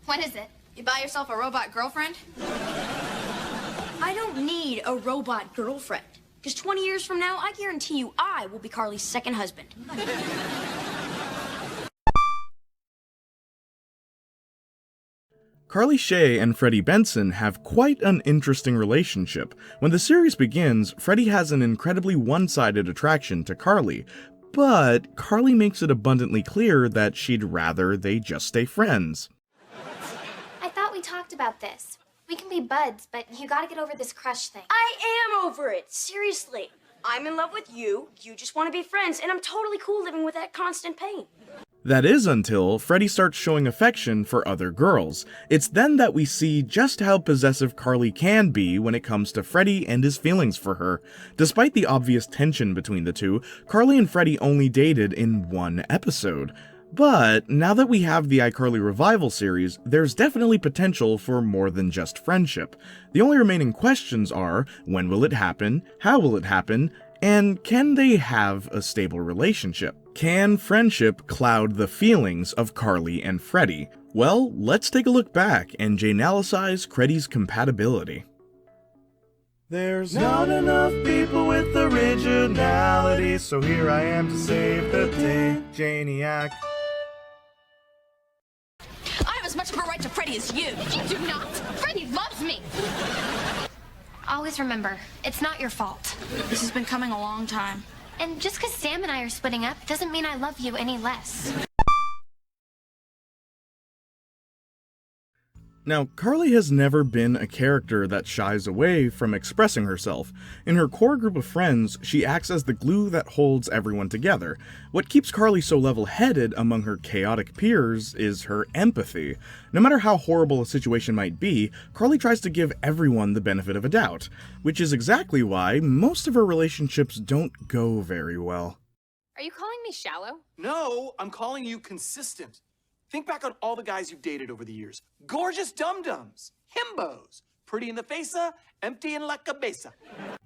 What is it? You buy yourself a robot girlfriend? I don't need a robot girlfriend. Because 20 years from now, I guarantee you I will be Carly's second husband. Carly Shay and Freddie Benson have quite an interesting relationship. When the series begins, Freddie has an incredibly one-sided attraction to Carly, but Carly makes it abundantly clear that she'd rather they just stay friends. I thought we talked about this. We can be buds, but you gotta get over this crush thing. I am over it, seriously. I'm in love with you, you just want to be friends, and I'm totally cool living with that constant pain. That is until Freddie starts showing affection for other girls. It's then that we see just how possessive Carly can be when it comes to Freddie and his feelings for her. Despite the obvious tension between the two, Carly and Freddie only dated in one episode. But now that we have the iCarly revival series, there's definitely potential for more than just friendship. The only remaining questions are, when will it happen, how will it happen, and can they have a stable relationship? Can friendship cloud the feelings of Carly and Freddie? Well, let's take a look back and Jaynalysize Creddie's compatibility. There's not enough people with originality, so here I am to save the day, Jayniac. I have as much of a right to Freddie as you. You do not. Freddie loves me. Always remember, it's not your fault. This has been coming a long time. And just because Sam and I are splitting up doesn't mean I love you any less. Now, Carly has never been a character that shies away from expressing herself. In her core group of friends, she acts as the glue that holds everyone together. What keeps Carly so level-headed among her chaotic peers is her empathy. No matter how horrible a situation might be, Carly tries to give everyone the benefit of a doubt, which is exactly why most of her relationships don't go very well. Are you calling me shallow? No, I'm calling you consistent. Think back on all the guys you've dated over the years. Gorgeous dum-dums, himbos, pretty in the face-a, empty in la cabeza.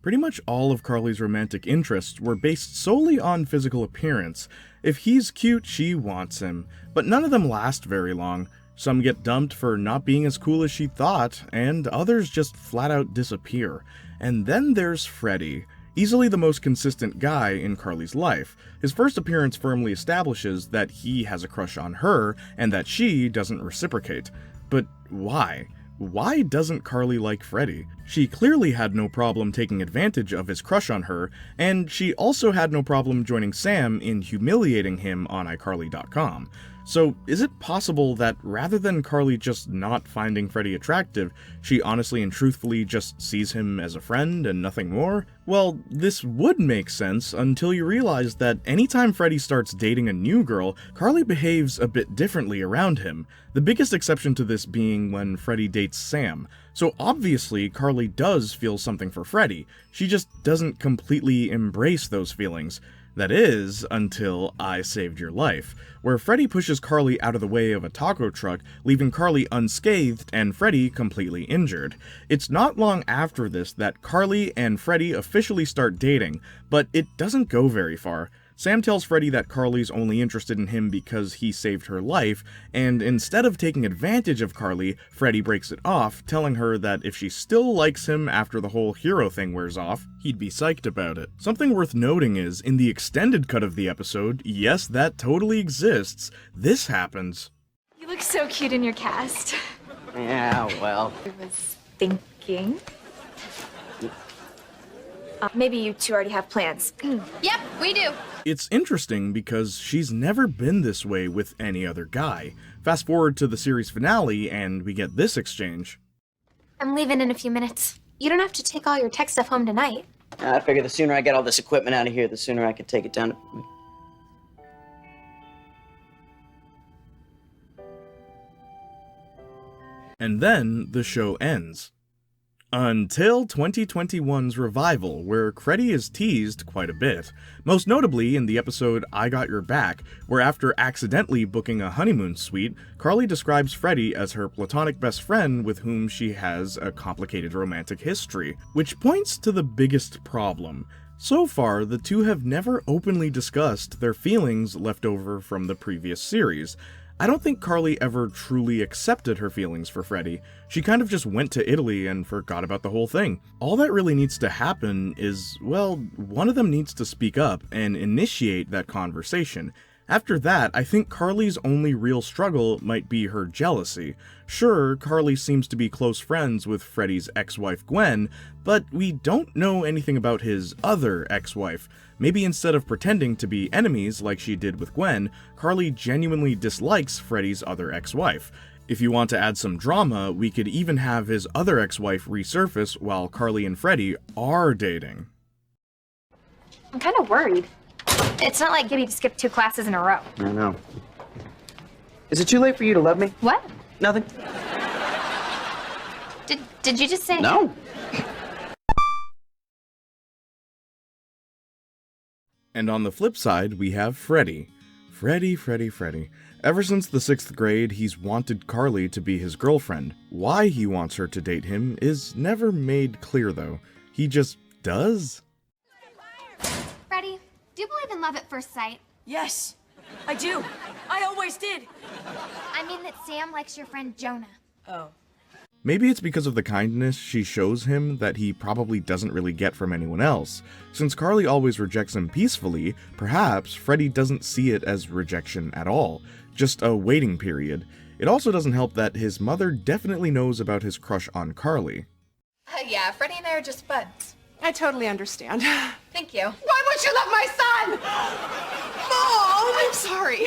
Pretty much all of Carly's romantic interests were based solely on physical appearance. If he's cute, she wants him. But none of them last very long. Some get dumped for not being as cool as she thought, and others just flat out disappear. And then there's Freddie. Easily the most consistent guy in Carly's life. His first appearance firmly establishes that he has a crush on her and that she doesn't reciprocate. But why? Why doesn't Carly like Freddie? She clearly had no problem taking advantage of his crush on her, and she also had no problem joining Sam in humiliating him on icarly.com. So is it possible that rather than Carly just not finding Freddie attractive, she honestly and truthfully just sees him as a friend and nothing more? Well, this would make sense until you realize that anytime Freddie starts dating a new girl, Carly behaves a bit differently around him. The biggest exception to this being when Freddie dates Sam. So obviously, Carly does feel something for Freddie. She just doesn't completely embrace those feelings. That is, until I Saved Your Life, where Freddie pushes Carly out of the way of a taco truck, leaving Carly unscathed and Freddie completely injured. It's not long after this that Carly and Freddie officially start dating, but it doesn't go very far. Sam tells Freddie that Carly's only interested in him because he saved her life, and instead of taking advantage of Carly, Freddie breaks it off, telling her that if she still likes him after the whole hero thing wears off, he'd be psyched about it. Something worth noting is, in the extended cut of the episode, yes, that totally exists, this happens. You look so cute in your cast. Yeah, well. I was thinking. Maybe you two already have plans. Yep, we do. It's interesting because she's never been this way with any other guy. Fast forward to the series finale and we get this exchange. I'm leaving in a few minutes. You don't have to take all your tech stuff home tonight. I figure the sooner I get all this equipment out of here, the sooner I can take it down to... And then the show ends. Until 2021's revival, where Creddie is teased quite a bit, most notably in the episode I Got Your Back, where after accidentally booking a honeymoon suite, Carly describes Freddie as her platonic best friend with whom she has a complicated romantic history, which points to the biggest problem. So far, the two have never openly discussed their feelings left over from the previous series. I don't think Carly ever truly accepted her feelings for Freddie. She kind of just went to Italy and forgot about the whole thing. All that really needs to happen is, well, one of them needs to speak up and initiate that conversation. After that, I think Carly's only real struggle might be her jealousy. Sure, Carly seems to be close friends with Freddie's ex-wife Gwen, but we don't know anything about his other ex-wife. Maybe instead of pretending to be enemies like she did with Gwen, Carly genuinely dislikes Freddie's other ex-wife. If you want to add some drama, we could even have his other ex-wife resurface while Carly and Freddie are dating. I'm kind of worried. It's not like Gibby to skip 2 classes in a row. I know. Is it too late for you to love me? What? Nothing. Did you just say? No. And on the flip side, we have Freddie. Freddie. Ever since the 6th grade, he's wanted Carly to be his girlfriend. Why he wants her to date him is never made clear though. He just does? Freddie, do you believe in love at first sight? Yes, I do. I always did. I mean that Sam likes your friend Jonah. Oh. Maybe it's because of the kindness she shows him that he probably doesn't really get from anyone else. Since Carly always rejects him peacefully, perhaps Freddie doesn't see it as rejection at all, just a waiting period. It also doesn't help that his mother definitely knows about his crush on Carly. Yeah, Freddie and I are just buds. I totally understand. Thank you. Why won't you love my son? Mom, I'm sorry.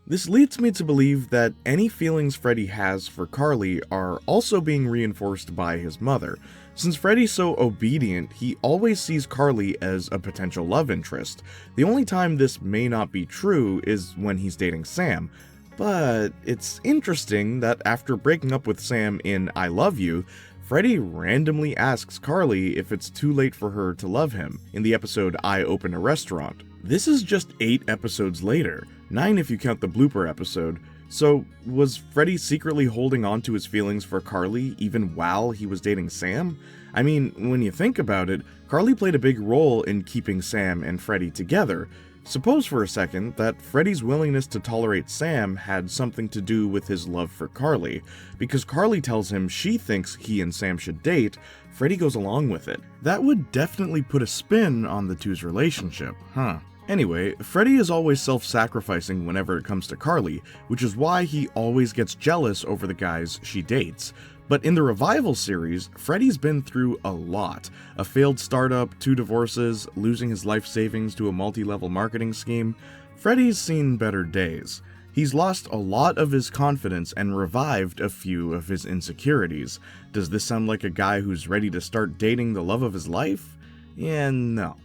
This leads me to believe that any feelings Freddie has for Carly are also being reinforced by his mother. Since Freddie's so obedient, he always sees Carly as a potential love interest. The only time this may not be true is when he's dating Sam. But it's interesting that after breaking up with Sam in I Love You, Freddie randomly asks Carly if it's too late for her to love him in the episode I Open a Restaurant. This is just 8 episodes later, 9 if you count the blooper episode. So was Freddie secretly holding on to his feelings for Carly even while he was dating Sam? I mean, when you think about it, Carly played a big role in keeping Sam and Freddie together. Suppose for a second that Freddie's willingness to tolerate Sam had something to do with his love for Carly. Because Carly tells him she thinks he and Sam should date, Freddie goes along with it. That would definitely put a spin on the two's relationship, huh? Anyway, Freddie is always self-sacrificing whenever it comes to Carly, which is why he always gets jealous over the guys she dates. But in the Revival series, Freddie's been through a lot. A failed startup, 2 divorces, losing his life savings to a multi-level marketing scheme. Freddie's seen better days. He's lost a lot of his confidence and revived a few of his insecurities. Does this sound like a guy who's ready to start dating the love of his life? Yeah, no.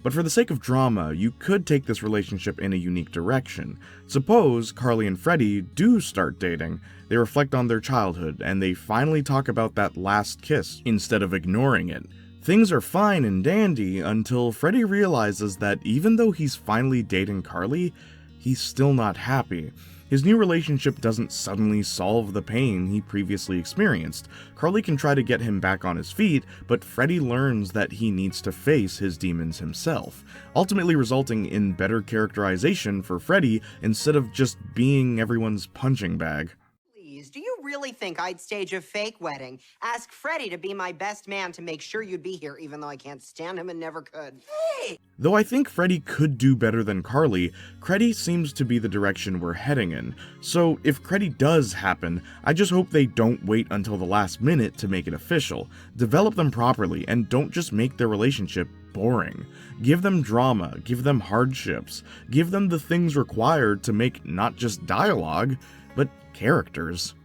But for the sake of drama, you could take this relationship in a unique direction. Suppose Carly and Freddie do start dating. They reflect on their childhood, and they finally talk about that last kiss instead of ignoring it. Things are fine and dandy until Freddie realizes that even though he's finally dating Carly, he's still not happy. His new relationship doesn't suddenly solve the pain he previously experienced. Carly can try to get him back on his feet, but Freddie learns that he needs to face his demons himself, ultimately resulting in better characterization for Freddie instead of just being everyone's punching bag. Please, do you really think I'd stage a fake wedding? Ask Freddie to be my best man to make sure you'd be here, even though I can't stand him and never could. Hey! Though I think Freddie could do better than Carly, Creddie seems to be the direction we're heading in. So if Creddie does happen, I just hope they don't wait until the last minute to make it official. Develop them properly and don't just make their relationship boring. Give them drama, give them hardships, give them the things required to make not just dialogue, but characters.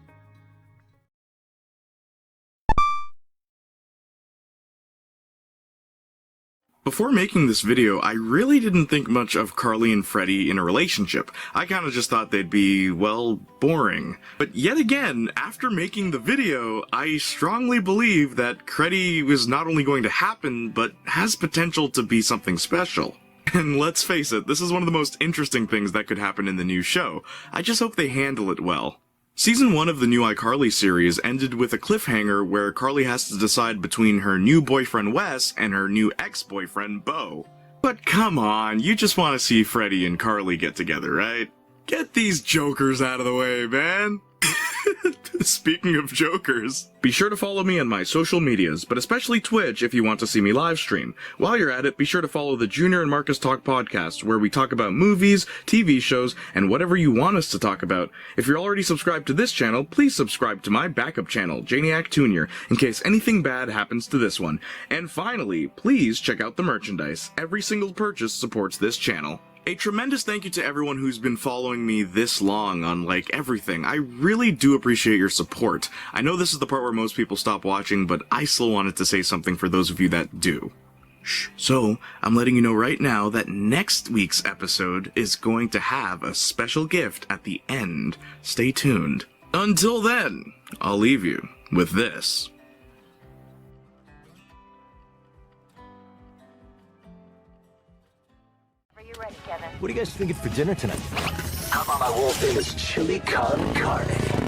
Before making this video, I really didn't think much of Carly and Freddie in a relationship. I kinda just thought they'd be, well, boring. But yet again, after making the video, I strongly believe that Creddie is not only going to happen, but has potential to be something special. And let's face it, this is one of the most interesting things that could happen in the new show. I just hope they handle it well. Season 1 of the new iCarly series ended with a cliffhanger where Carly has to decide between her new boyfriend Wes and her new ex-boyfriend Beau. But come on, you just want to see Freddie and Carly get together, right? Get these jokers out of the way, man. Speaking of jokers, be sure to follow me on my social medias, but especially Twitch if you want to see me live stream. While you're at it, be sure to follow the Junior and Marcus Talk podcast, where we talk about movies, TV shows, and whatever you want us to talk about. If you're already subscribed to this channel, please subscribe to my backup channel, jayniacjr, in case anything bad happens to this one. And finally, please check out the merchandise. Every single purchase supports this channel. A tremendous thank you to everyone who's been following me this long on, everything. I really do appreciate your support. I know this is the part where most people stop watching, but I still wanted to say something for those of you that do. So, I'm letting you know right now that next week's episode is going to have a special gift at the end. Stay tuned. Until then, I'll leave you with this. What are you guys thinking for dinner tonight? How about my world famous chili con carne?